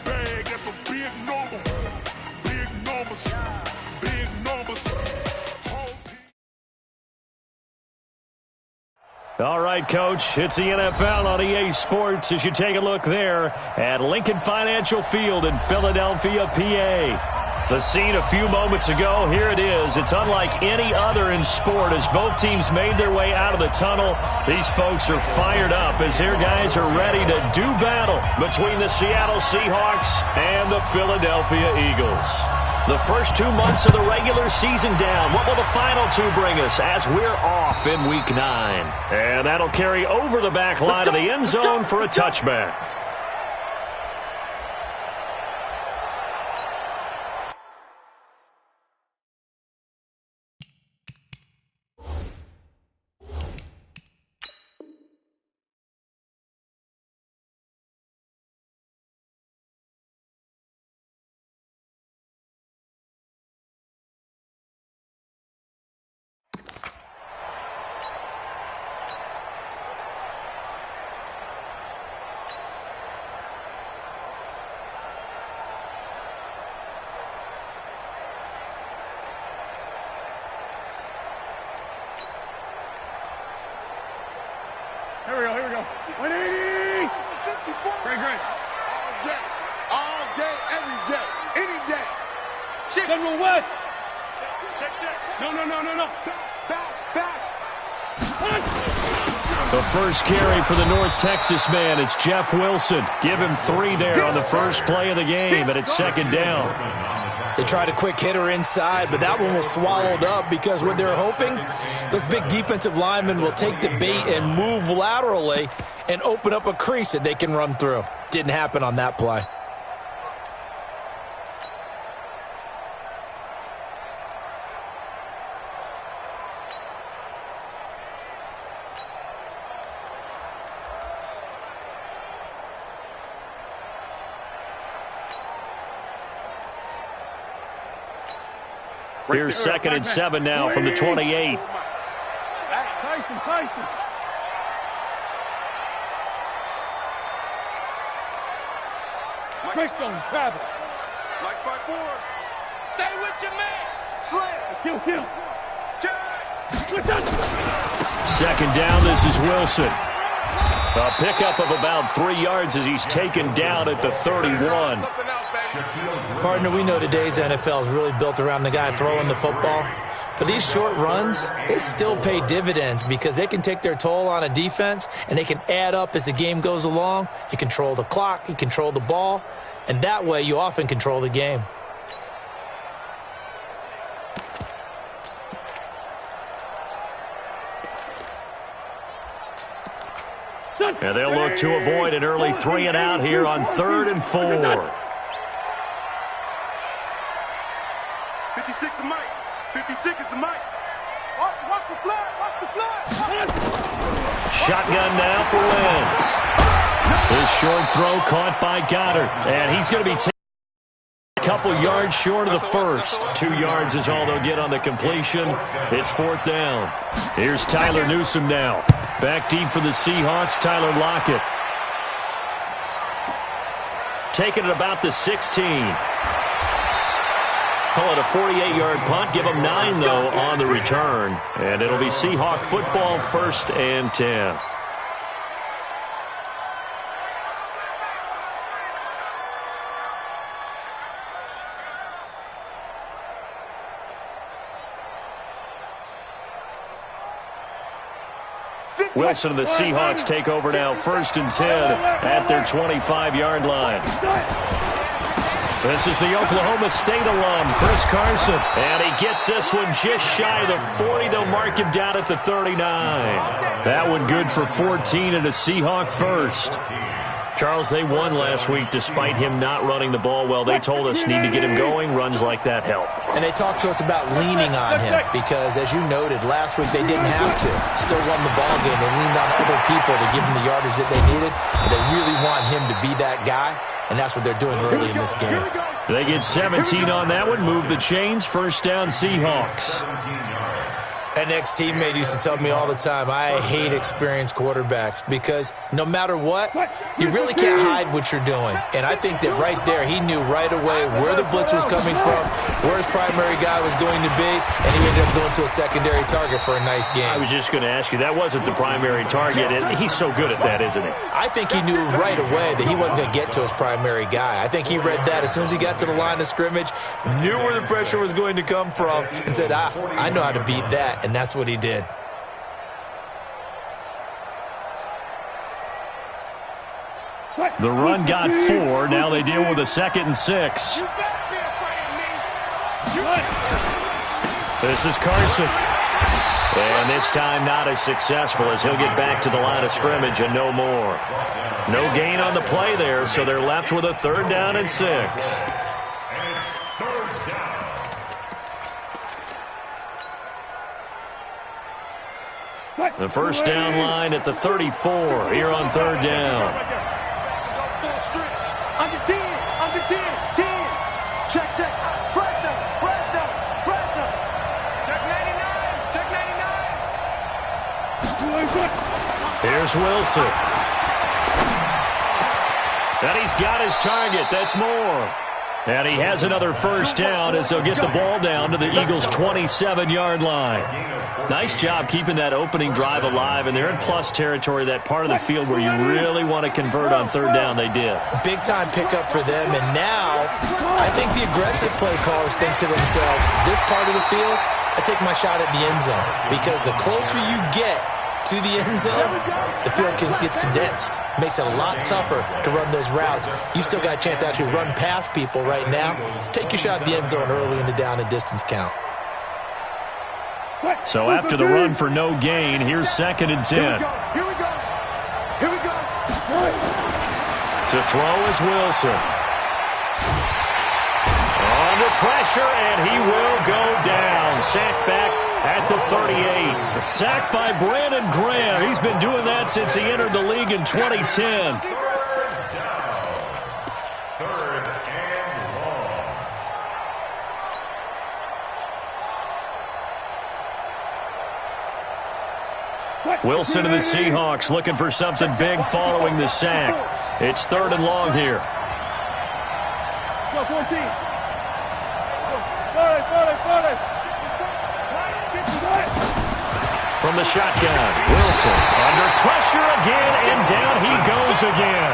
bag, that's a big number. Big numbers, big numbers. All right, Coach, it's the NFL on EA Sports as you take a look there at Lincoln Financial Field in Philadelphia, PA. The scene a few moments ago, here it is. It's unlike any other in sport as both teams made their way out of the tunnel. These folks are fired up as their guys are ready to do battle between the Seattle Seahawks and the Philadelphia Eagles. The first 2 months of the regular season down. What will the final two bring us as we're off in Week 9? And that'll carry over the back line of the end zone for a touchback. Here we go. 180! Great. All day, every day, any day. General West! Check. No. Back. The first carry for the North Texas man, it's Jeff Wilson. Give him 3 there on the first play of the game, and it's second down. They tried a quick hitter inside, but that one was swallowed up because what they're hoping, those big defensive linemen will take the bait and move laterally and open up a crease that they can run through. Didn't happen on that play. Here's 2nd and 7 now from the 28. Tyson. Greystone, travel. Like my board. Stay with your man. Slam. Kill. Second down, this is Wilson. A pickup of about 3 yards as he's taken down at the 31. Partner, we know today's NFL is really built around the guy throwing the football. But these short runs, they still pay dividends because they can take their toll on a defense and they can add up as the game goes along. You control the clock, you control the ball, and that way you often control the game. And they'll look to avoid an early 3 and out here on 3rd and 4. 56 is Mike. 56 is the Mike. Watch the flag. Shotgun now for Wentz. His short throw caught by Goddard. And he's going to be taken a couple yards short of the first. 2 yards is all they'll get on the completion. It's 4th down. Here's Tyler Newsome now. Back deep for the Seahawks, Tyler Lockett. Taking it about the 16. Call it a 48-yard punt. Give them 9, though, on the return. And it'll be Seahawk football, 1st and 10. Wilson and the Seahawks take over now, 1st and 10 at their 25-yard line. This is the Oklahoma State alum, Chris Carson. And he gets this one just shy of the 40. They'll mark him down at the 39. That one good for 14 and a Seahawk first. Charles, they won last week despite him not running the ball well. They told us need to get him going. Runs like that help. And they talked to us about leaning on him because, as you noted, last week they didn't have to. Still won the ball game. They leaned on other people to give them the yardage that they needed. But they really want him to be that guy, and that's what they're doing early in this game. They get 17 on that one. Move the chains. 1st down, Seahawks. An ex-teammate used to tell me all the time, I hate experienced quarterbacks because no matter what, you really can't hide what you're doing. And I think that right there, he knew right away where the blitz was coming from, where his primary guy was going to be, and he ended up going to a secondary target for a nice game. I was just going to ask you, that wasn't the primary target. He's so good at that, isn't he? I think he knew right away that he wasn't going to get to his primary guy. I think he read that as soon as he got to the line of scrimmage, knew where the pressure was going to come from, and said, I know how to beat that. And that's what he did. The run got 4. Now they deal with a 2nd and 6. This is Carson. And this time not as successful as he'll get back to the line of scrimmage and no more. No gain on the play there, so they're left with a 3rd down and 6. The first down line at the 34 here on 3rd down. Under 10, under 10, 10. Check. Fresno. Check 99. Here's Wilson. And he's got his target. That's more. And he has another first down as they'll get the ball down to the Eagles' 27-yard line. Nice job keeping that opening drive alive, and they're in plus territory, that part of the field where you really want to convert on 3rd down. They did. Big-time pickup for them, and now I think the aggressive play callers think to themselves, this part of the field, I take my shot at the end zone, because the closer you get to the end zone, the field gets condensed. Makes it a lot tougher to run those routes. You still got a chance to actually run past people right now. Take your shot at the end zone early in the down and distance count. So after the run for no gain, here's 2nd and 10. Here we go. To throw is Wilson. Under pressure, and he will go down. Sacked back at the 38. A sack by Brandon Graham. He's been doing that since he entered the league in 2010. Wilson and the Seahawks looking for something big following the sack. It's 3rd and long here. Go, 14. From the shotgun, Wilson under pressure again, and down he goes again.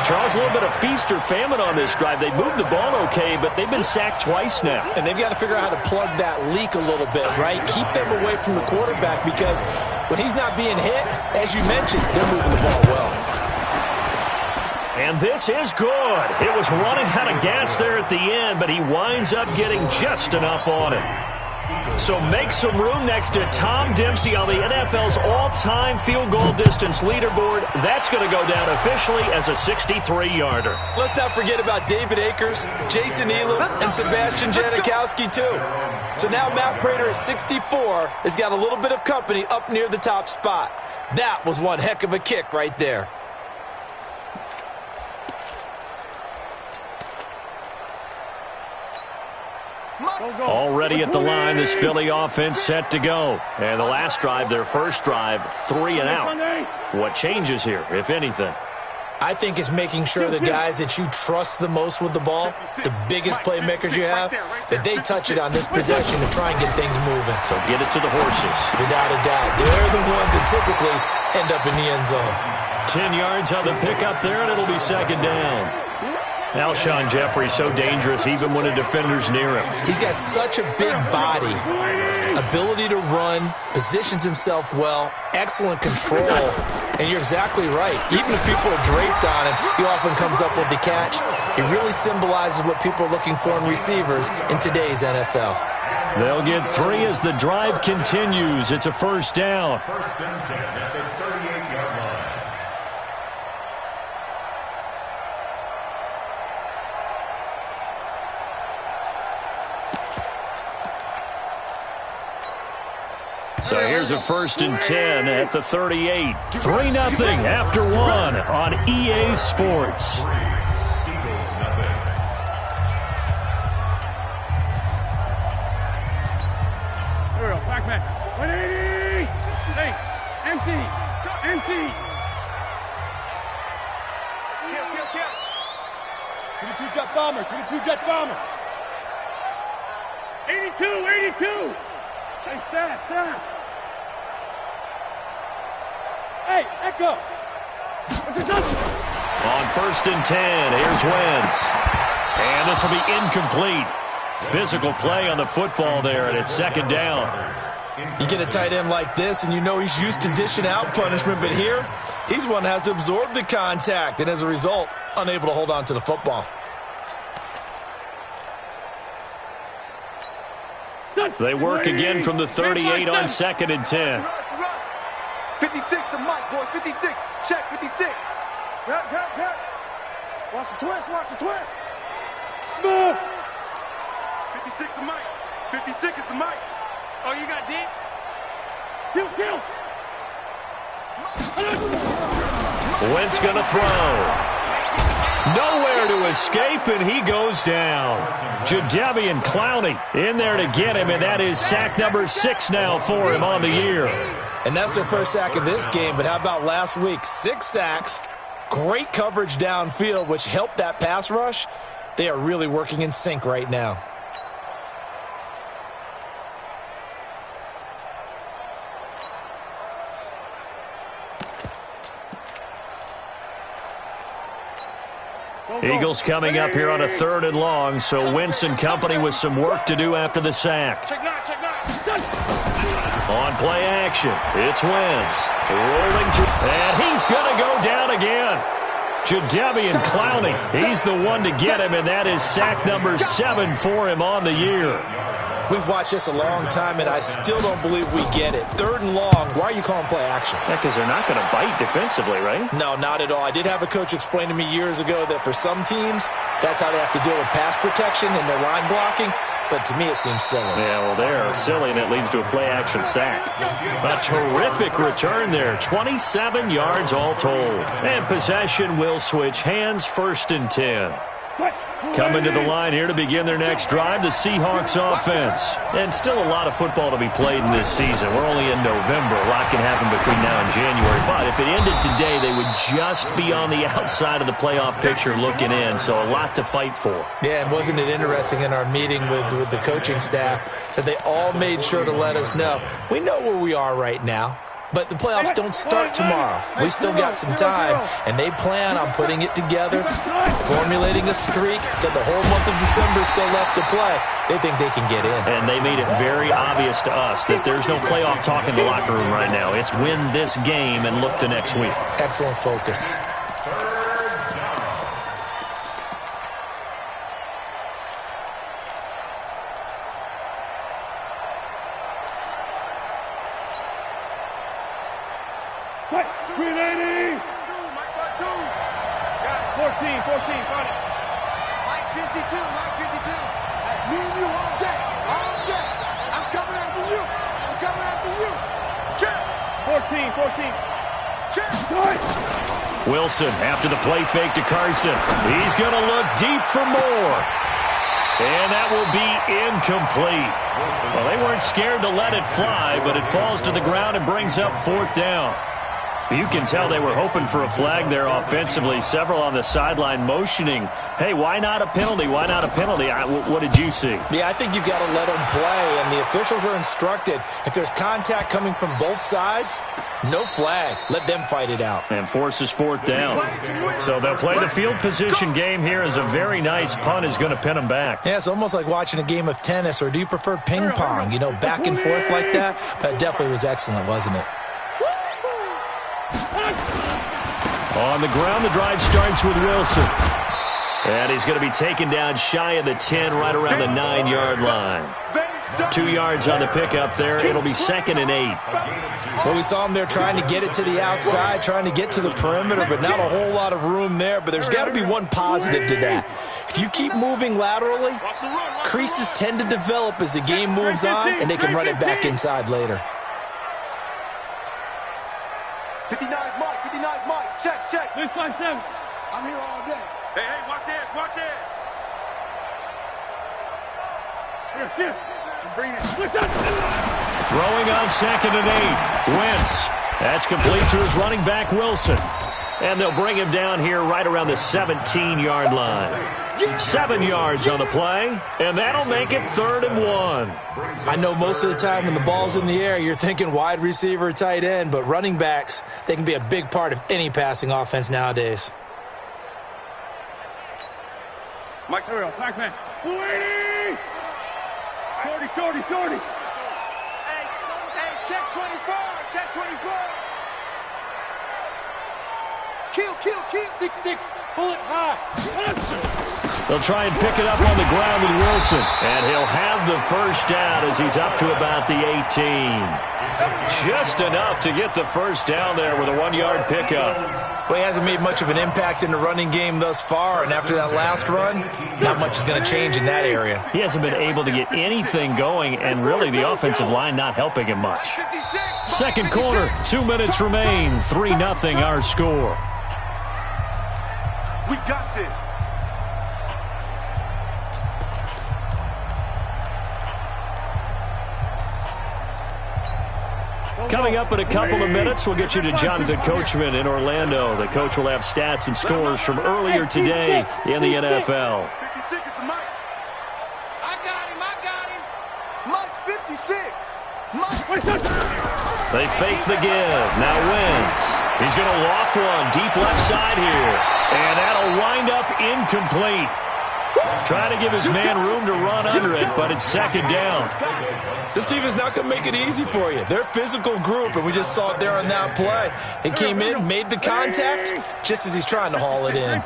Charles, a little bit of feast or famine on this drive. They moved the ball okay, but they've been sacked twice now. And they've got to figure out how to plug that leak a little bit, right? Keep them away from the quarterback, because when he's not being hit, as you mentioned, they're moving the ball well. And this is good. It was running out of gas there at the end, but he winds up getting just enough on it. So make some room next to Tom Dempsey on the NFL's all-time field goal distance leaderboard. That's going to go down officially as a 63-yarder. Let's not forget about David Akers, Jason Elam, and Sebastian Janikowski, too. So now Matt Prater at 64 has got a little bit of company up near the top spot. That was one heck of a kick right there. Already at the line, this Philly offense set to go. And the last drive, their first drive, 3 and out. What changes here, if anything? I think it's making sure the guys that you trust the most with the ball, the biggest playmakers you have, that they touch it on this possession to try and get things moving. So get it to the horses. Without a doubt. They're the ones that typically end up in the end zone. 10 yards on the pickup there, and it'll be 2nd down. Alshon Jeffrey so dangerous even when a defender's near him. He's got such a big body, ability to run, positions himself well, excellent control, and you're exactly right. Even if people are draped on him, he often comes up with the catch. He really symbolizes what people are looking for in receivers in today's NFL. They'll get 3 as the drive continues. It's a first down. First and 10 at the 38-yard line. So here's a 1st and 10 at the 38. 3-0 after 1 on EA Sports. Back man. For the two-jet bomber. For the two-jet bomber. 82, 82. Hey, fast. Hey, Echo. On 1st and 10, here's Wentz. And this will be incomplete. Physical play on the football there, and it's 2nd down. You get a tight end like this, and you know he's used to dishing out punishment, but here, he's one that has to absorb the contact, and as a result, unable to hold on to the football. They work again from the 38 on 2nd and 10. 56 to Mike, boys. 56. Check, 56. Good. Watch the twist. Smooth. 56 to Mike. 56 is the Mike. Oh, you got deep? Kill. Wentz going to throw. Nowhere to escape, and he goes down. Jadeveon Clowney in there to get him, and that is sack number 6 now for him on the year. And that's their first sack of this game, but how about last week? 6 sacks, great coverage downfield, which helped that pass rush. They are really working in sync right now. Eagles coming up here on a 3rd and long, so Wentz and company with some work to do after the sack. Check nine. On play action, it's Wentz. Rolling to, and he's going to go down again. Jadeveon Clowney, he's the one to get him, and that is sack number 7 for him on the year. We've watched this a long time, and I still don't believe we get it. 3rd and long, why are you calling play action? Yeah, because they're not going to bite defensively, right? No, not at all. I did have a coach explain to me years ago that for some teams, that's how they have to deal with pass protection and their line blocking. But to me, it seems silly. Yeah, well, they're silly, and it leads to a play-action sack. A terrific return there. 27 yards all told. And possession will switch hands, 1st and 10. Coming to the line here to begin their next drive, the Seahawks offense. And still a lot of football to be played in this season. We're only in November. A lot can happen between now and January. But if it ended today, they would just be on the outside of the playoff picture looking in. So a lot to fight for. Yeah, and wasn't it interesting in our meeting with the coaching staff that they all made sure to let us know, we know where we are right now. But the playoffs don't start tomorrow. We still got some time, and they plan on putting it together, formulating a streak, that the whole month of December is still left to play. They think they can get in. And they made it very obvious to us that there's no playoff talk in the locker room right now. It's win this game and look to next week. Excellent focus. Green 80. 14, find it. Mike 52. Me and you all day. I'm coming after you. Check. 14. Check. Wilson after the play fake to Carson. He's going to look deep for more. And that will be incomplete. Well, they weren't scared to let it fly, but it falls to the ground and brings up 4th down. You can tell they were hoping for a flag there offensively. Several on the sideline motioning, hey, why not a penalty? Why not a penalty? What did you see? Yeah, I think you've got to let them play, and the officials are instructed, if there's contact coming from both sides, no flag. Let them fight it out. And forces 4th down. So they'll play the field position game here as a very nice punt is going to pin them back. Yeah, it's almost like watching a game of tennis, or do you prefer ping pong? You know, back and forth like that? That definitely was excellent, wasn't it? On the ground, the drive starts with Wilson. And he's going to be taken down shy of the 10, right around the 9-yard line. 2 yards on the pickup there. It'll be 2nd and 8. Well, we saw him there trying to get it to the outside, trying to get to the perimeter, but not a whole lot of room there. But there's got to be one positive to that. If you keep moving laterally, creases tend to develop as the game moves on, and they can run it back inside later. 59 is Mike. Check. This line 7. I'm here all day. Hey, watch edge. Here. Bring it. Throwing on 2nd and 8. Wentz. That's complete to his running back, Wilson. And they'll bring him down here right around the 17-yard line. 7 yards on the play, and that'll make it 3rd and 1. I know most of the time when the ball's in the air, you're thinking wide receiver, tight end, but running backs, they can be a big part of any passing offense nowadays. Mike, here we go. Back man. 280! Shorty. Hey, check 24. Check 24. Kill. 6'6", bullet high. They'll try and pick it up on the ground with Wilson, and he'll have the first down as he's up to about the 18. Just enough to get the first down there with a 1-yard pickup. Well, he hasn't made much of an impact in the running game thus far, and after that last run, not much is going to change in that area. He hasn't been able to get anything going, and really the offensive line not helping him much. Second quarter, 2 minutes remain, 3-0 our score. We got this. Coming up in a couple of minutes, we'll get you to Jonathan Coachman in Orlando. The coach will have stats and scores from earlier today in the NFL. 56 is the Mike. I got him. Mike's 56. They fake the give. Now Wentz. He's going to loft one deep left side here. And that'll wind up incomplete. Trying to give his man room to run under it, but it's 2nd down. This team is not going to make it easy for you. They're a physical group, and we just saw it there on that play. He came in, made the contact, just as he's trying to haul it in.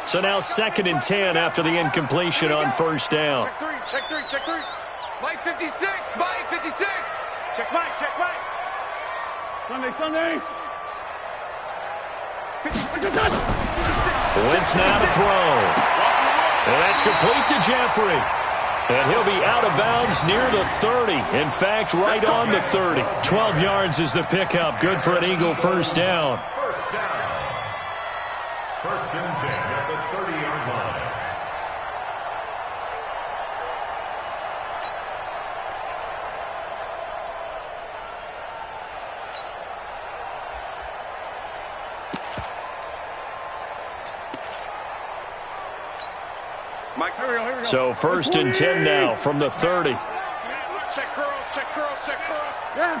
So now 2nd and 10 after the incompletion on 1st down. Check three. Mike 56. Check Mike. Sunday. Wentz now to throw. And that's complete to Jeffrey. And he'll be out of bounds near the 30. In fact, right on the 30. 12 yards is the pickup. Good for an Eagle first down. First and 10 at the 30-yard line. Mike, here we go. So 1st and 10 now from the 30. Check curls. Yeah.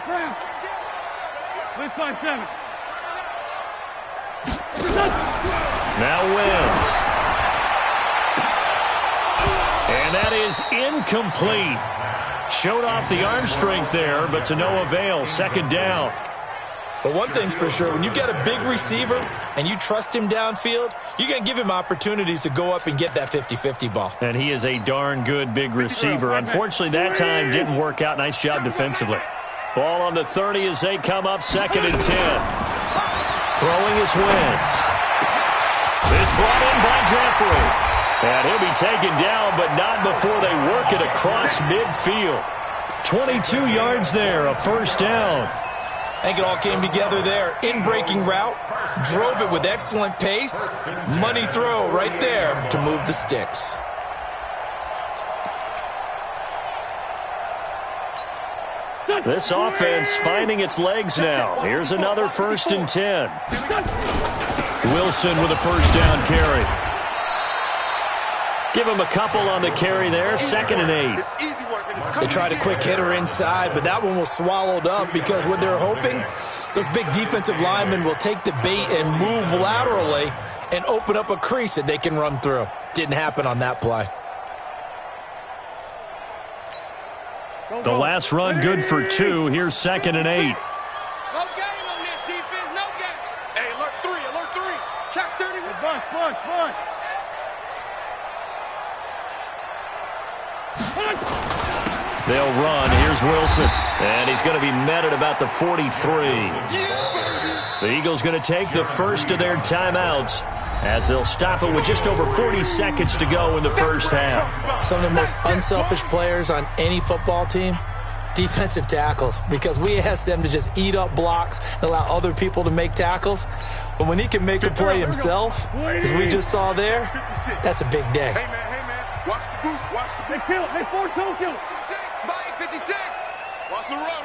Let's find 7. Now Wentz. And that is incomplete. Showed off the arm strength there, but to no avail. 2nd down. But one thing's for sure, when you got a big receiver and you trust him downfield, you're going to give him opportunities to go up and get that 50-50 ball. And he is a darn good big receiver. Unfortunately, that time didn't work out. Nice job defensively. Ball on the 30 as they come up 2nd and 10. Throwing is Wentz. It's brought in by Jeffrey. And he'll be taken down, but not before they work it across midfield. 22 yards there, a 1st down. I think it all came together there. In-breaking route, drove it with excellent pace. Money throw right there to move the sticks. This offense finding its legs now. Here's another 1st and 10. Wilson with a 1st down carry. Give him a couple on the carry there. 2nd and 8. They tried a quick hitter inside, but that one was swallowed up because what they're hoping, those big defensive linemen will take the bait and move laterally and open up a crease that they can run through. Didn't happen on that play. The last run good for 2. Here's 2nd and 8. No game on this defense, no game. Hey, alert 3. Check 31. Bunch. They'll run. Here's Wilson. And he's going to be met at about the 43. The Eagles going to take the first of their timeouts as they'll stop it with just over 40 seconds to go in the first half. Some of the most unselfish players on any football team, defensive tackles, because we ask them to just eat up blocks and allow other people to make tackles. But when he can make a play himself, as we just saw there, that's a big day. Hey, man. Watch the boot. They kill it. They 4-2 kill it. 56, Mike 56. Watch the run.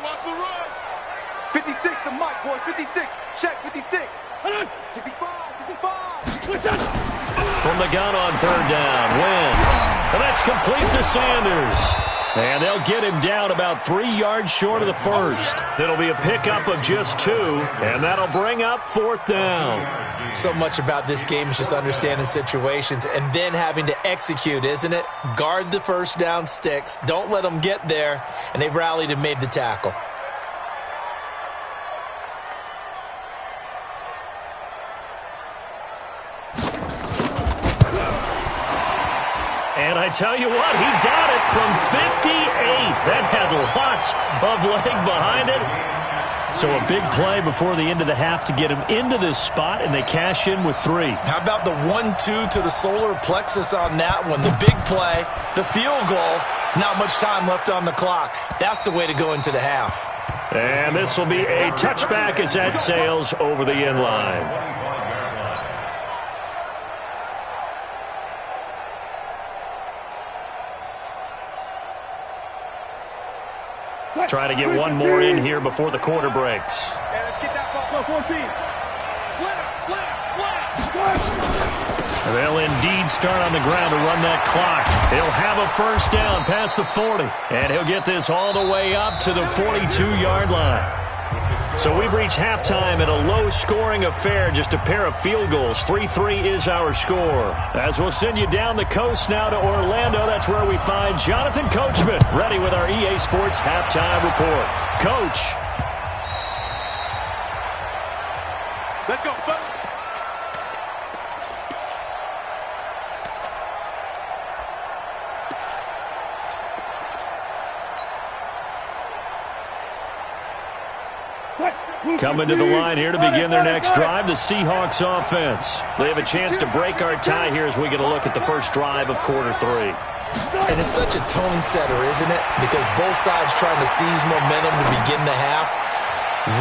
56 the mic, boys. 56. Check 56. 65. 65. From the gun on third down, Wentz. And that's complete to Sanders. And they'll get him down about 3 yards short of the first. It'll be a pickup of just 2, and that'll bring up fourth down. So much about this game is just understanding situations and then having to execute, isn't it? Guard the first down sticks. Don't let them get there. And they rallied and made the tackle. And I tell you what, he got it from 58. That had lots of leg behind it. So a big play before the end of the half to get him into this spot, and they cash in with 3. How about the 1-2 to the solar plexus on that one? The big play, the field goal, not much time left on the clock. That's the way to go into the half. And this will be a touchback as that sails over the end line. Try to get one more in here before the quarter breaks. Hey, let's get that ball. 14. Slap. They'll indeed start on the ground to run that clock. He'll have a first down past the 40. And he'll get this all the way up to the 42-yard line. So we've reached halftime in a low-scoring affair, just a pair of field goals. 3-3 is our score. As we'll send you down the coast now to Orlando, that's where we find Jonathan Coachman, ready with our EA Sports halftime report. Coach. Let's go, fellas. Coming to the line here to begin their next drive, the Seahawks offense. They have a chance to break our tie here as we get a look at the first drive of quarter 3. And it's such a tone setter, isn't it? Because both sides trying to seize momentum to begin the half.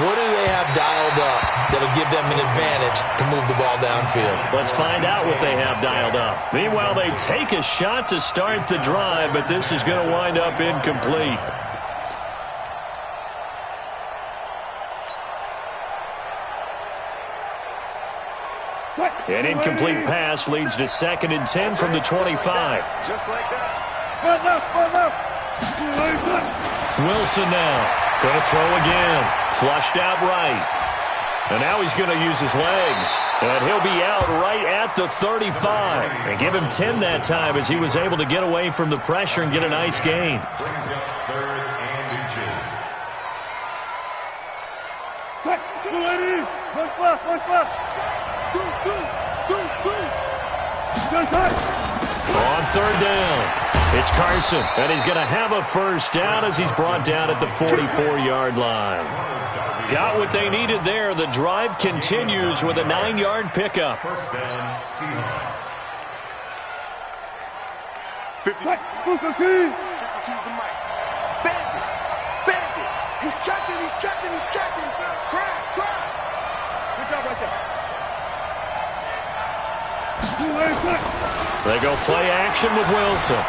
What do they have dialed up that'll give them an advantage to move the ball downfield? Let's find out what they have dialed up. Meanwhile, they take a shot to start the drive, but this is going to wind up incomplete. An incomplete pass leads to 2nd and 10 from the 25. Just like that. Wilson now. Going to throw again. Flushed out right. And now he's going to use his legs. And he'll be out right at the 35. And give him 10 that time as he was able to get away from the pressure and get a nice gain. Brings up 3rd and inches. On 3rd down, it's Carson, and he's going to have a first down as he's brought down at the 44-yard line. Got what they needed there. The drive continues with a 9-yard pickup. First down, Seahawks. 52's the mic. Bandit. He's checking. Crash. Good job right there. They go play action with Wilson.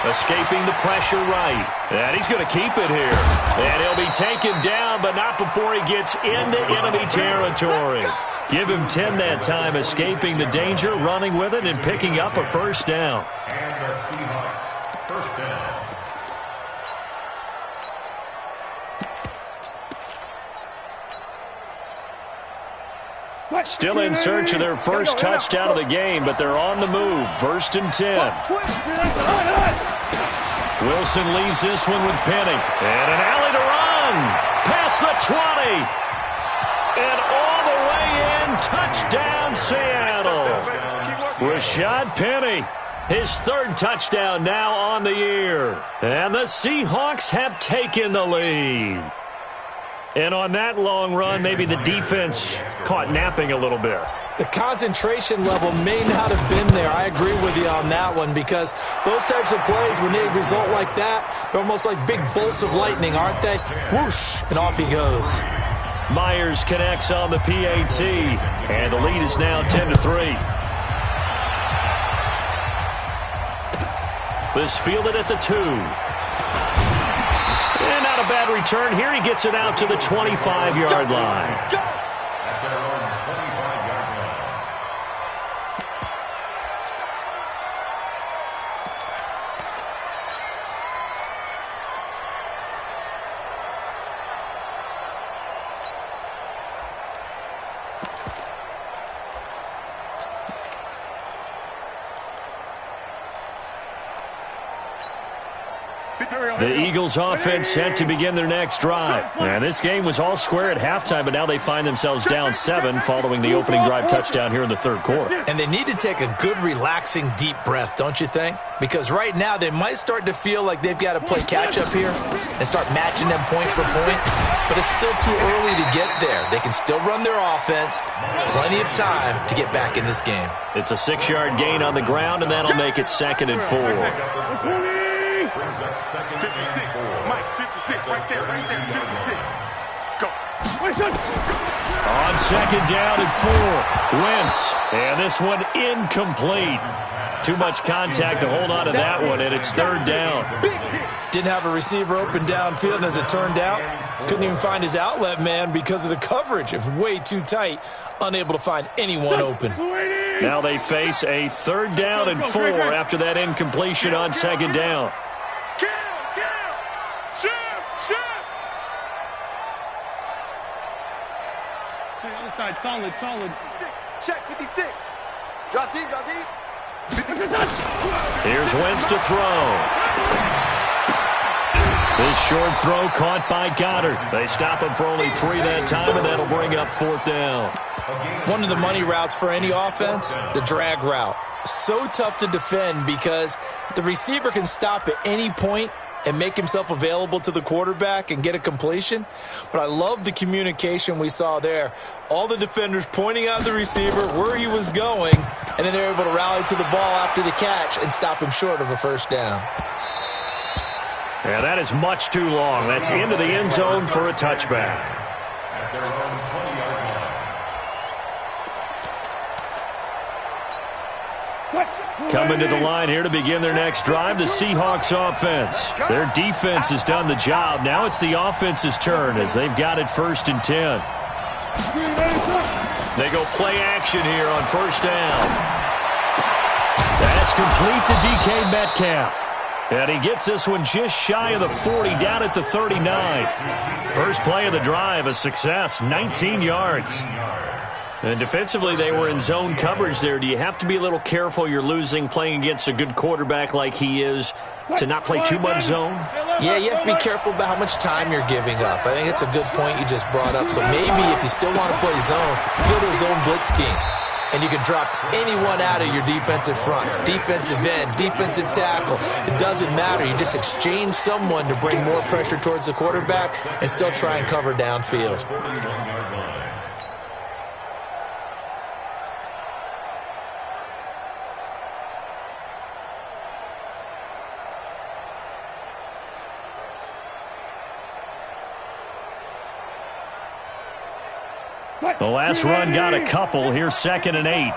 Escaping the pressure right. And he's going to keep it here. And he'll be taken down, but not before he gets into enemy territory. Give him 10 that time, escaping the danger, running with it, and picking up a first down. And the Seahawks, first down. Still in search of their first touchdown of the game, but they're on the move. 1st and 10. Wilson leaves this one with Penny. And an alley to run. Past the 20. And all the way in. Touchdown, Seattle. Rashad Penny. His 3rd touchdown now on the year. And the Seahawks have taken the lead. And on that long run, maybe the defense caught napping a little bit. The concentration level may not have been there. I agree with you on that one because those types of plays, when they result like that, they're almost like big bolts of lightning, aren't they? Whoosh, and off he goes. Myers connects on the PAT, and the lead is now 10-3. This fielded at the 2. And not a bad return here. He gets it out to the 25-yard line. At their own 25-yard line. The Eagles offense set to begin their next drive. And this game was all square at halftime, but now they find themselves down 7 following the opening drive touchdown here in the third quarter. And they need to take a good, relaxing, deep breath, don't you think? Because right now they might start to feel like they've got to play catch-up here and start matching them point for point. But it's still too early to get there. They can still run their offense. Plenty of time to get back in this game. It's a 6-yard gain on the ground, and that'll make it 2nd and 4. Brings up 2nd 56. and 4. Mike, 56. Right there, 56. Go. On 2nd down and 4. Wentz. And this one incomplete. Too much contact to hold on to that one, and it's 3rd down. Didn't have a receiver open downfield, and as it turned out, couldn't even find his outlet man because of the coverage. It was way too tight, unable to find anyone open. Now they face a 3rd down and 4 after that incompletion on 2nd down. Solid. Check, 56. Drop deep. Here's Wentz to throw. This short throw caught by Goddard. They stop him for only 3 that time, and that'll bring up 4th down. One of the money routes for any offense, the drag route. So tough to defend because the receiver can stop at any point and make himself available to the quarterback and get a completion. But I love the communication we saw there. All the defenders pointing out the receiver where he was going, and then they're able to rally to the ball after the catch and stop him short of a 1st down. Yeah, that is much too long. That's into the end zone for a touchback. At their own 20-yard line. Coming to the line here to begin their next drive, the Seahawks offense. Their defense has done the job. Now it's the offense's turn as they've got it 1st and 10. They go play action here on 1st down. That's complete to DK Metcalf. And he gets this one just shy of the 40, down at the 39. First play of the drive, a success, 19 yards. And defensively, they were in zone coverage there. Do you have to be a little careful you're losing playing against a good quarterback like he is to not play too much zone? Yeah, you have to be careful about how much time you're giving up. I think it's a good point you just brought up. So maybe if you still want to play zone, go to a zone blitz scheme. And you can drop anyone out of your defensive front, defensive end, defensive tackle. It doesn't matter. You just exchange someone to bring more pressure towards the quarterback and still try and cover downfield. 41-yard line. The last run got a couple. Here's 2nd and 8.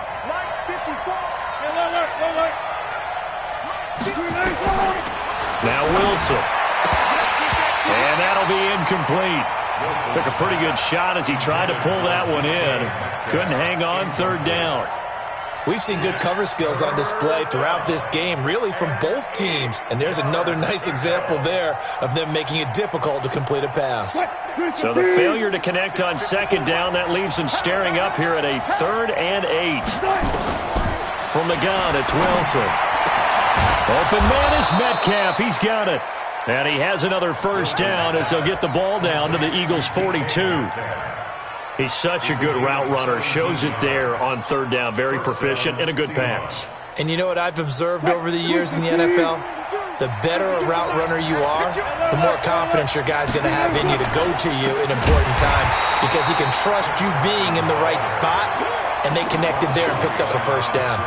Now Wilson. And that'll be incomplete. Took a pretty good shot as he tried to pull that one in. Couldn't hang on 3rd down. We've seen good cover skills on display throughout this game, really from both teams. And there's another nice example there of them making it difficult to complete a pass. So the failure to connect on 2nd down, that leaves them staring up here at a 3rd and 8. From the gun, it's Wilson. Open man is Metcalf. He's got it. And he has another 1st down as they'll get the ball down to the Eagles' 42. He's such a good route runner. Shows it there on 3rd down. Very proficient and a good pass. And you know what I've observed over the years in the NFL? The better a route runner you are, the more confidence your guy's going to have in you to go to you in important times because he can trust you being in the right spot, and they connected there and picked up a 1st down.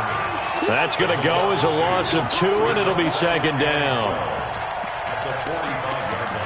That's going to go as a loss of 2, and it'll be 2nd down. At the 45-yard line.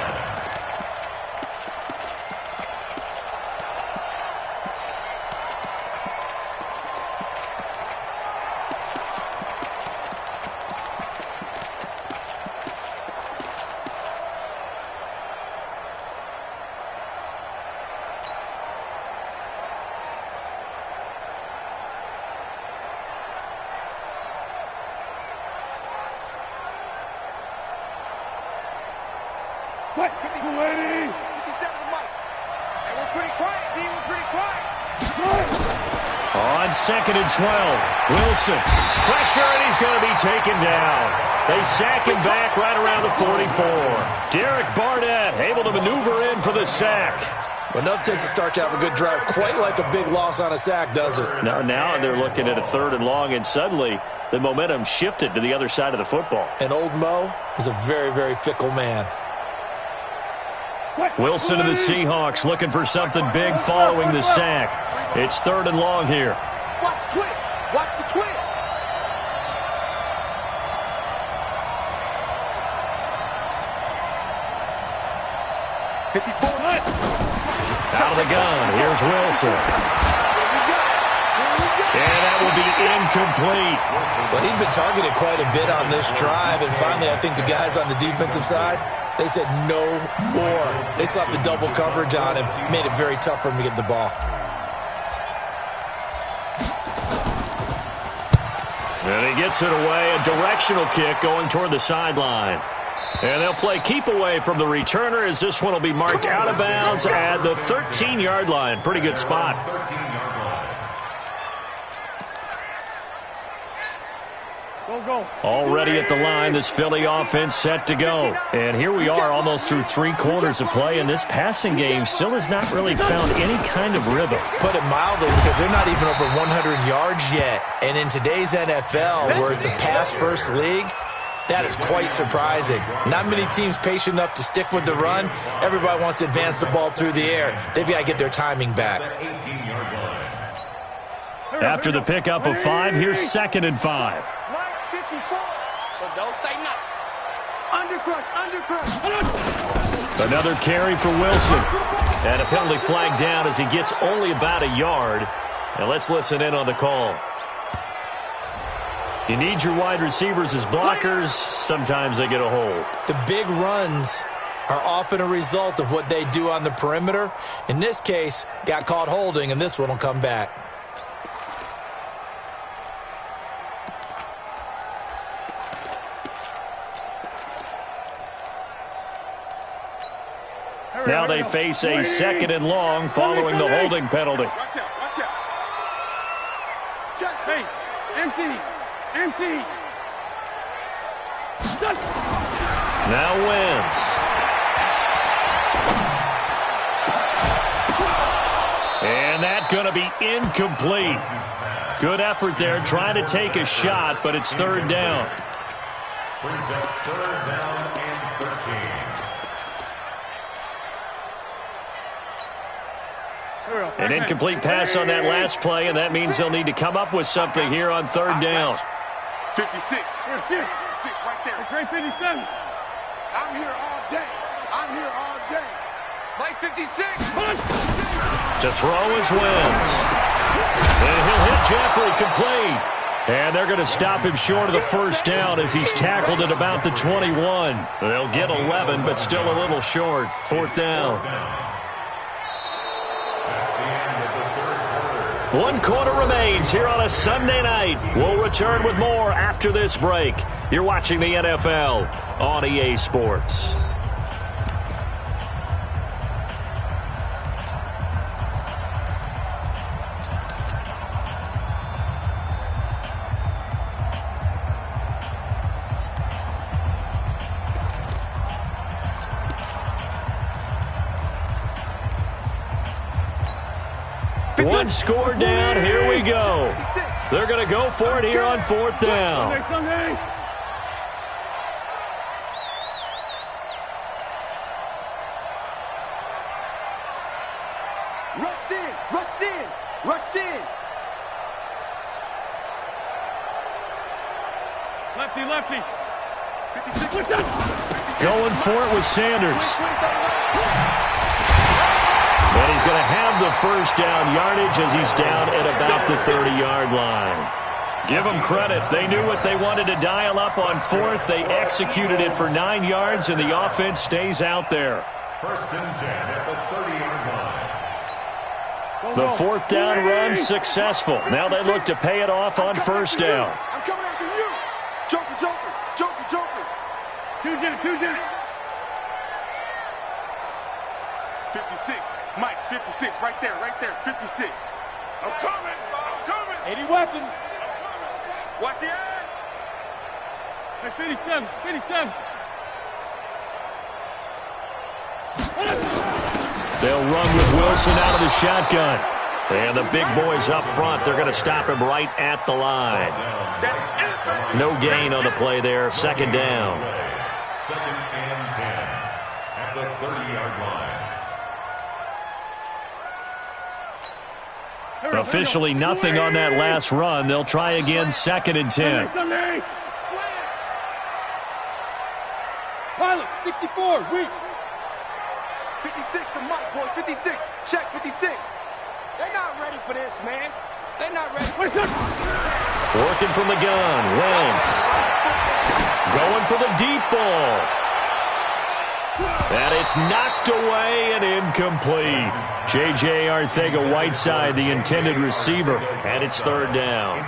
What? 280. 57 to Mike. Hey, we're pretty quiet, D. We're pretty quiet. On 2nd and 12, Wilson. Pressure, and he's going to be taken down. They sack him back right around the 44. Derek Barnett able to maneuver in for the sack. Well, enough takes to start to have a good drive. Quite like a big loss on a sack, does it? Now they're looking at a 3rd and long, and suddenly the momentum shifted to the other side of the football. And old Mo is a very, very fickle man. Wilson and the Seahawks looking for something big following the sack. It's 3rd and long here. Watch the twist. Watch the twist. Out of the gun. Here's Wilson. And that will be incomplete. Well, he'd been targeted quite a bit on this drive, and finally I think the guys on the defensive side, they said no more. They slapped the double coverage on him, made it very tough for him to get the ball. And he gets it away, a directional kick going toward the sideline. And they'll play keep away from the returner as this one will be marked out of bounds at the 13-yard line. Pretty good spot. 13-yard line. Go. Already at the line, this Philly offense set to go. And here we are almost through 3 quarters of play, and this passing game still has not really found any kind of rhythm. Put it mildly, because they're not even over 100 yards yet. And in today's NFL, where it's a pass-first league, that is quite surprising. Not many teams patient enough to stick with the run. Everybody wants to advance the ball through the air. They've got to get their timing back. 18-yard line. After the pickup of 5, here's 2nd and 5. So don't say nothing. Undercrush. Another carry for Wilson. And a penalty flag down as he gets only about a yard. Now let's listen in on the call. You need your wide receivers as blockers. Sometimes they get a hold. The big runs are often a result of what they do on the perimeter. In this case, got caught holding, and this one will come back. Now they face a 2nd and long following the holding penalty. Watch out. Just Hey, empty. Now Wentz. And that's going to be incomplete. Good effort there, trying to take a shot, but it's 3rd down. Brings up 3rd down and 13. An incomplete pass on that last play, and that means they'll need to come up with something here on 3rd down. 56. Here. 56 right there. Great 57. I'm here all day. Mike 56. To throw is Wentz. And he'll hit Jeffrey complete. And they're going to stop him short of the 1st down as he's tackled at about the 21. They'll get 11, but still a little short. 4th down. That's the end of the 3rd quarter. 1 quarter remains here on a Sunday night. We'll return with more after this break. You're watching the NFL on EA Sports. One score down. Here we go. They're going to go for it here on 4th down. Sunday. Rush in. Lefty. 56. Going for it with Sanders. And he's going to have the 1st down yardage as he's down at about the 30-yard line. Give them credit. They knew what they wanted to dial up on 4th. They executed it for 9 yards, and the offense stays out there. 1st and 10 at the 30-yard line. The 4th down run successful. Now they look to pay it off on 1st down. I'm coming after you. Joker. Two jet. 56. Mike, 56. Right there, 56. I'm coming. 80 weapons. Watch the eye. Hey, 57. They'll run with Wilson out of the shotgun. And the big boys up front, they're going to stop him right at the line. No gain on the play there. Second down. 2nd and 10 at the 30-yard line. Officially nothing on that last run. They'll try again, 2nd and 10. Pilot, 64, weak. 56 to Mike, boys. 56. Check, 56. They're not ready for this, man. They're not ready. Working from the gun. Wentz. Going for the deep ball. And it's knocked away and incomplete. J.J. Arcega-Whiteside, the intended receiver, and it's 3rd down.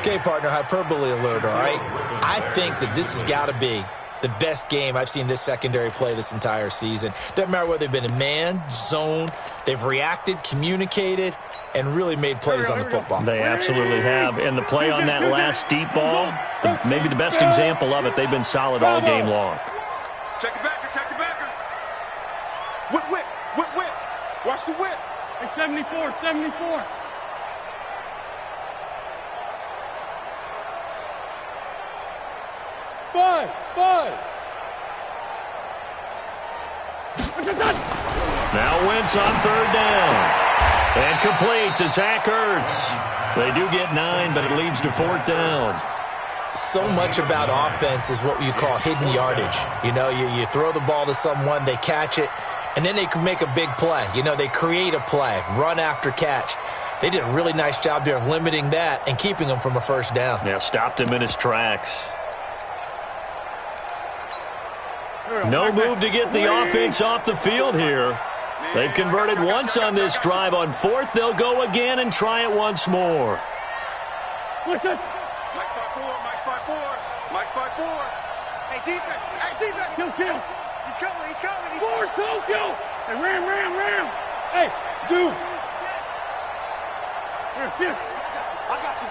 Okay, partner, hyperbole alert, all right? I think that this has got to be the best game I've seen this secondary play this entire season. Doesn't matter whether they've been in man, zone, they've reacted, communicated, and really made plays on the football. They absolutely have. And the play on that last deep ball, maybe the best example of it, they've been solid all game long. Check the backer. Whip. Watch the whip. Hey, 74. Buzz. Now Wentz on 3rd down. And complete to Zach Ertz. They do get 9, but it leads to 4th down. So much about offense is what you call hidden yardage. You know, you throw the ball to someone, they catch it, and then they can make a big play. You know, they create a play, run after catch. They did a really nice job there of limiting that and keeping him from a 1st down. Yeah, stopped him in his tracks. No move to get the offense off the field here. They've converted once on this drive. On 4th, they'll go again and try it once more. Mike's 5-4. Hey, defense. Kill. He's coming. Forward, Tokyo. Hey, ram. Hey, Stu. Here, sit. I got you.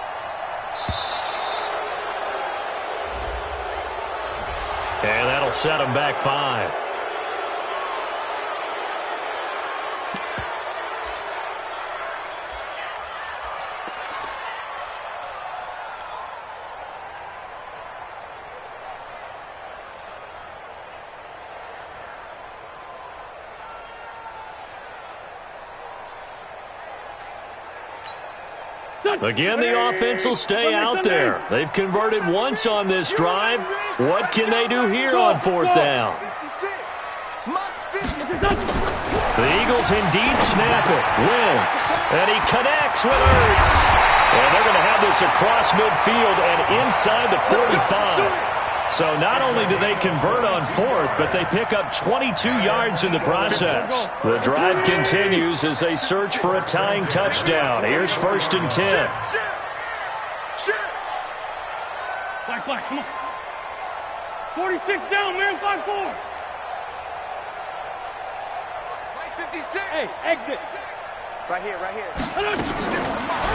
And that'll set them back 5. Again, the offense will stay out there. They've converted once on this drive. What can they do here on 4th down? The Eagles indeed snap it. Wentz. And he connects with Ertz. And they're going to have this across midfield and inside the 45. So not only do they convert on 4th, but they pick up 22 yards in the process. The drive continues as they search for a tying touchdown. Here's 1st and 10. Black, come on. 46 down, man, 5-4. 56. Hey, exit. Right here.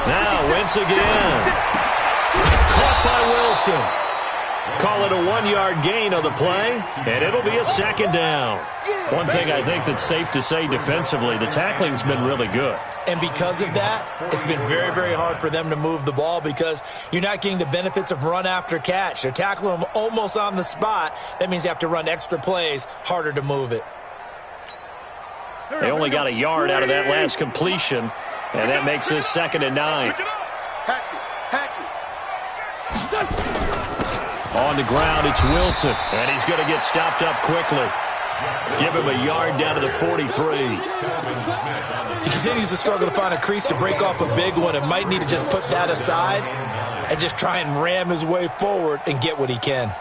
Now Wentz again. Caught by Wilson. Call it a 1-yard gain on the play, and it'll be a 2nd down. One thing I think that's safe to say defensively, the tackling's been really good. And because of that, it's been very, very hard for them to move the ball because you're not getting the benefits of run after catch. They're tackling them almost on the spot. That means you have to run extra plays, harder to move it. They only got a yard out of that last completion, and that makes this 2nd and 9. Hatchet. On the ground, it's Wilson, and he's going to get stopped up quickly. Give him a yard down to the 43. He continues to struggle to find a crease to break off a big one and might need to just put that aside and just try and ram his way forward and get what he can.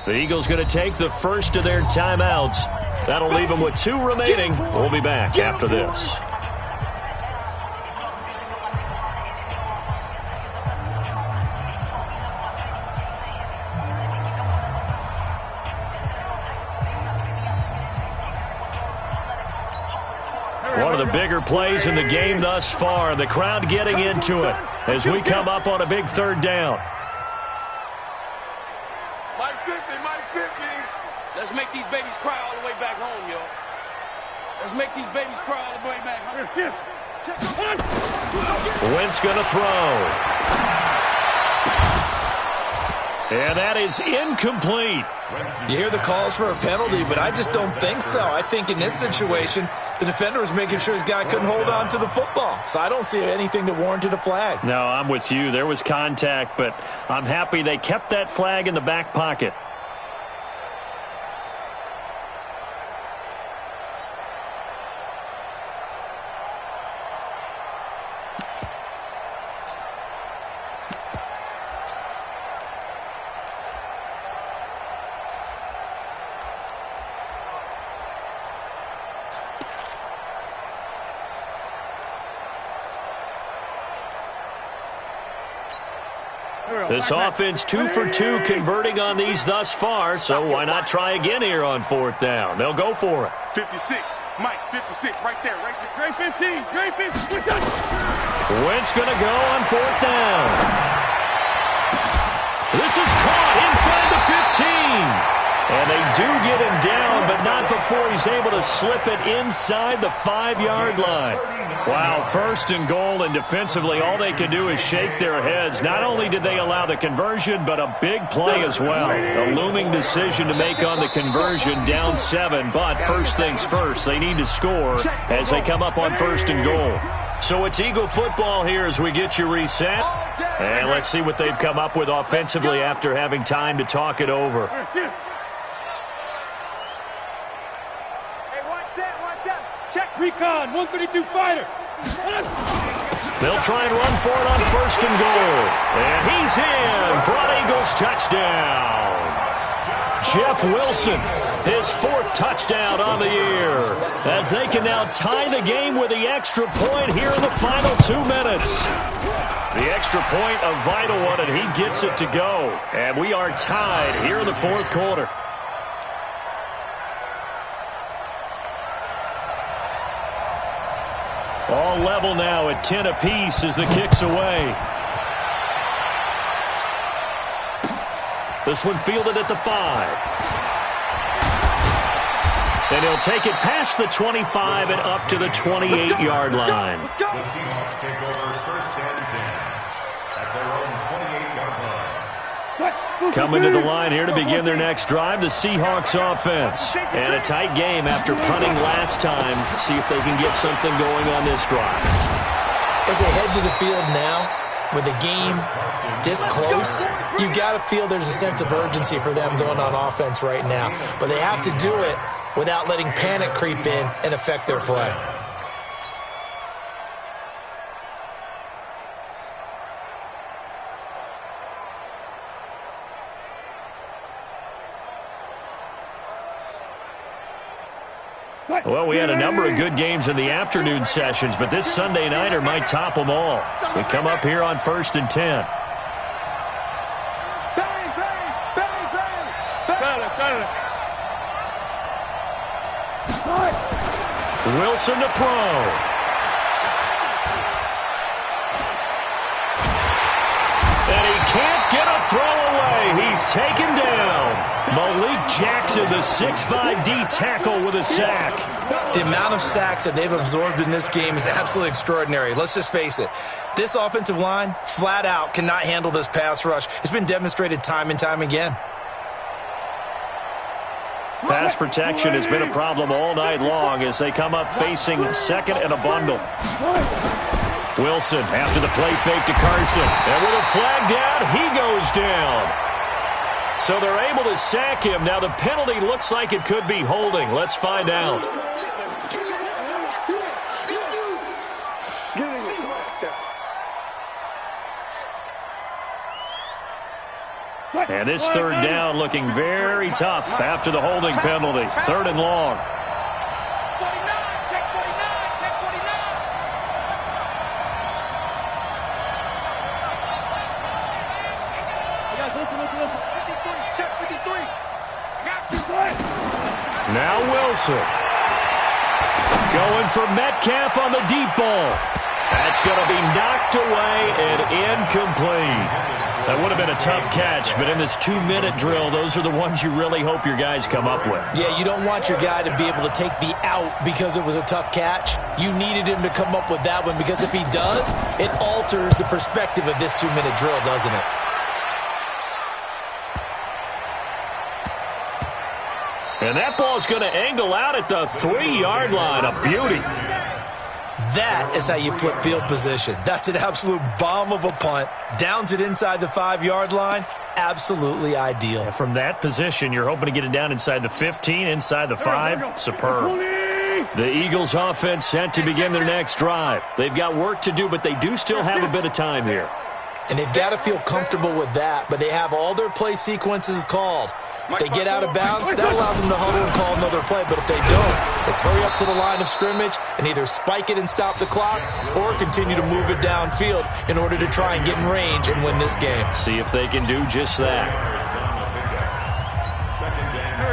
The Eagles going to take the first of their timeouts. That'll leave them with 2 remaining. We'll be back after this. of the bigger plays in the game thus far. The crowd getting into it as we come up on a big third down. Mike 50, Mike 50. Let's make these babies cry all the way back home, yo. Let's make these babies cry all the way back home. Wentz going to throw. And that is incomplete. You hear the calls for a penalty, but I just don't think so. I think in this situation, the defender was making sure his guy couldn't hold on to the football. So I don't see anything that warranted a flag. No, I'm with you. There was contact, but I'm happy they kept that flag in the back pocket. This offense 2 for 2 converting on these thus far, so why not try again here on fourth down? They'll go for it. 56. Mike, 56. Right there. Right there. Great 15. Great 15. Wentz going to go on fourth down. This is caught inside the 15. And they do get him down, but not before he's able to slip it inside the 5-yard line. Wow, first and goal, and defensively all they can do is shake their heads. Not only did they allow the conversion, but a big play as well. A looming decision to make on the conversion, down 7, but first things first, they need to score as they come up on first and goal. So it's Eagle football here as we get you reset. And let's see what they've come up with offensively after having time to talk it over. Check recon, 132 fighter. They'll try and run for it on first and goal. And he's in for an Eagles touchdown. Jeff Wilson, his 4th touchdown on the year, as they can now tie the game with the extra point here in the final 2 minutes. The extra point, a vital one, and he gets it to go. And we are tied here in the 4th quarter. All level now at 10 apiece as the kick's away. This one fielded at the 5. And he'll take it past the 25 and up to the 28-yard line. The Seahawks take over first and 10 at their own 28-yard line. Coming to the line here to begin their next drive, the Seahawks offense. And a tight game after punting last time. See if they can get something going on this drive. As they head to the field now, with the game this close, you got to feel there's a sense of urgency for them going on offense right now. But they have to do it without letting panic creep in and affect their play. Well, we had a number of good games in the afternoon sessions, but this Sunday nighter might top them all. So we come up here on first and 10. Bang, bang, bang, bang, bang. Wilson to throw. And he can't get a throw away. He's taken down. Malik Jackson, the 6'5" D tackle with a sack. The amount of sacks that they've absorbed in this game is absolutely extraordinary. Let's just face it. This offensive line, flat out, cannot handle this pass rush. It's been demonstrated time and time again. Pass protection has been a problem all night long as they come up facing second and a bundle. Wilson after the play fake to Carson. And with a flag down, he goes down. So they're able to sack him. Now the penalty looks like it could be holding. Let's find out. And this third down looking very tough after the holding penalty. 3rd and long. 49, check 49, check 49. Listen. 53, check 53. Got you. Now Wilson. Going for Metcalf on the deep ball. That's going to be knocked away and incomplete. That would have been a tough catch, but in this 2-minute drill, those are the ones you really hope your guys come up with. Yeah, you don't want your guy to be able to take the out because it was a tough catch. You needed him to come up with that one because if he does, it alters the perspective of this 2-minute drill, doesn't it? And that ball's going to angle out at the 3-yard line. A beauty. That is how you flip field position. That's an absolute bomb of a punt. Downs it inside the 5-yard line. Absolutely ideal. And from that position, you're hoping to get it down inside the 15, inside the 5. Superb. The Eagles offense set to begin their next drive. They've got work to do, but they do still have a bit of time here. And they've got to feel comfortable with that, but they have all their play sequences called. If they get out of bounds, that allows them to huddle and call another play. But if they don't, it's hurry up to the line of scrimmage and either spike it and stop the clock or continue to move it downfield in order to try and get in range and win this game. See if they can do just that.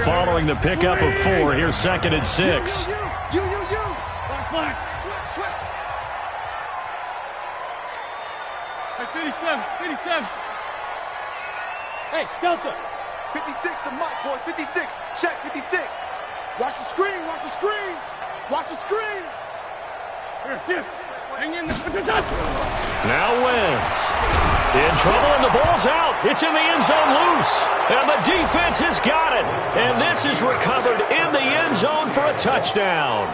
Following the pickup of 4, here's 2nd and 6. Black. Switch. Hey, 57. Hey, Delta. 56 to Mike, boys. 56. Check, 56. Watch the screen. Here, hang in there. Now Wentz. In trouble, and the ball's out. It's in the end zone loose. And the defense has got it. And this is recovered in the end zone for a touchdown.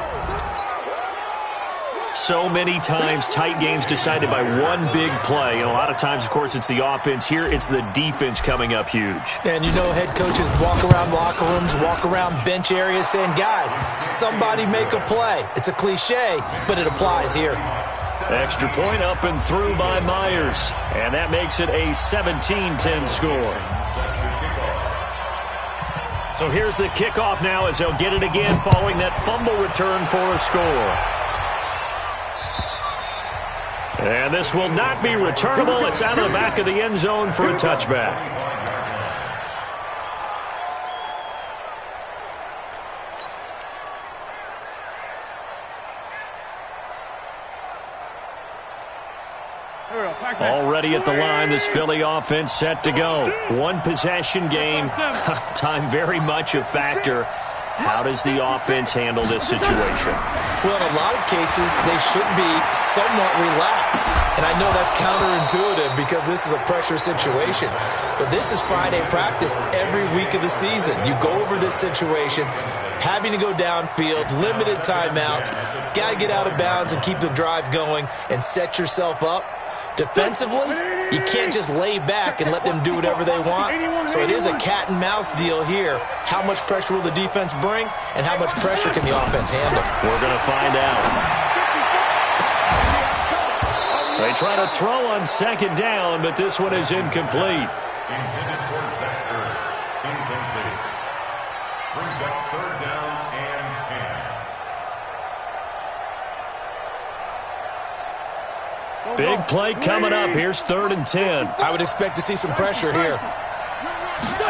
So many times, tight games decided by one big play. And a lot of times, of course, it's the offense. Here, it's the defense coming up huge. And you know head coaches walk around locker rooms, walk around bench areas saying, guys, somebody make a play. It's a cliche, but it applies here. Extra point up and through by Myers. And that makes it a 17-10 score. So here's the kickoff now as they'll get it again following that fumble return for a score. And this will not be returnable. It's out of the back of the end zone for a touchback. Already at the line, this Philly offense set to go. One possession game. Time very much a factor. How does the offense handle this situation? Well, in a lot of cases, they should be somewhat relaxed. And I know that's counterintuitive because this is a pressure situation. But this is Friday practice every week of the season. You go over this situation, having to go downfield, limited timeouts, got to get out of bounds and keep the drive going and set yourself up. Defensively, you can't just lay back and let them do whatever they want. So it is a cat and mouse deal here. How much pressure will the defense bring, and how much pressure can the offense handle? We're going to find out. They try to throw on 2nd down, but this one is incomplete. Intended for Zach Ertz. Incomplete. Brings up 3rd down and 10. Big play coming up. Here's 3rd and 10. I would expect to see some pressure here.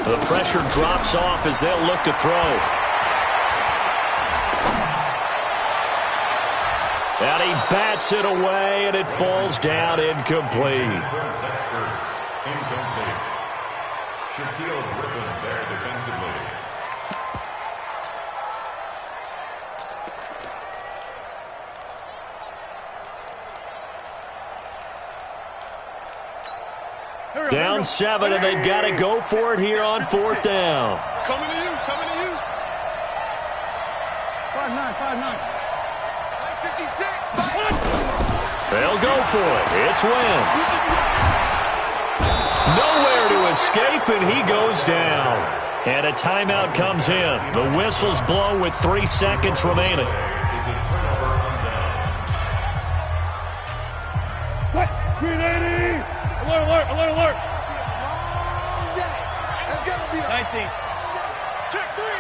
The pressure drops off as they'll look to throw. And he bats it away, and it falls down incomplete. Incomplete. Shaquille Griffin there defensively. Down 7, and they've got to go for it here on 4th down. Coming to you. 5'9". 56. They'll go for it. It's Wentz. Nowhere to escape, and he goes down. And a timeout comes in. The whistle's blown with 3 seconds remaining. What? 380. Alert. That's gonna be 19. Check three.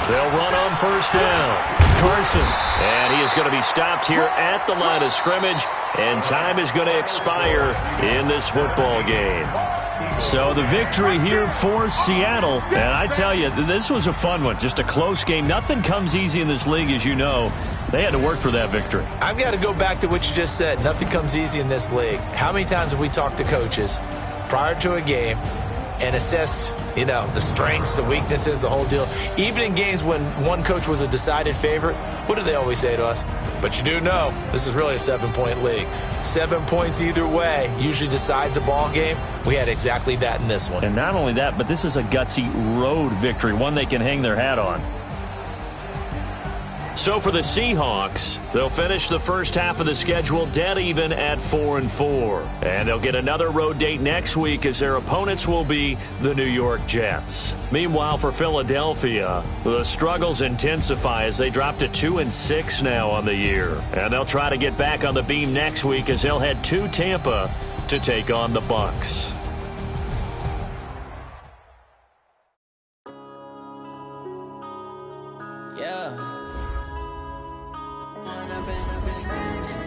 They'll run on 1st down. Carson. And he is going to be stopped here at the line of scrimmage. And time is going to expire in this football game. So the victory here for Seattle. And I tell you, this was a fun one. Just a close game. Nothing comes easy in this league, as you know. They had to work for that victory. I've got to go back to what you just said. Nothing comes easy in this league. How many times have we talked to coaches prior to a game and assessed, the strengths, the weaknesses, the whole deal? Even in games when one coach was a decided favorite, what do they always say to us? But you do know this is really a 7-point league. 7 points either way usually decides a ball game. We had exactly that in this one. And not only that, but this is a gutsy road victory, one they can hang their hat on. So for the Seahawks, they'll finish the first half of the schedule dead even at 4-4. And they'll get another road date next week as their opponents will be the New York Jets. Meanwhile, for Philadelphia, the struggles intensify as they drop to 2-6 now on the year. And they'll try to get back on the beam next week as they'll head to Tampa to take on the Bucs. Yeah. I've been strange.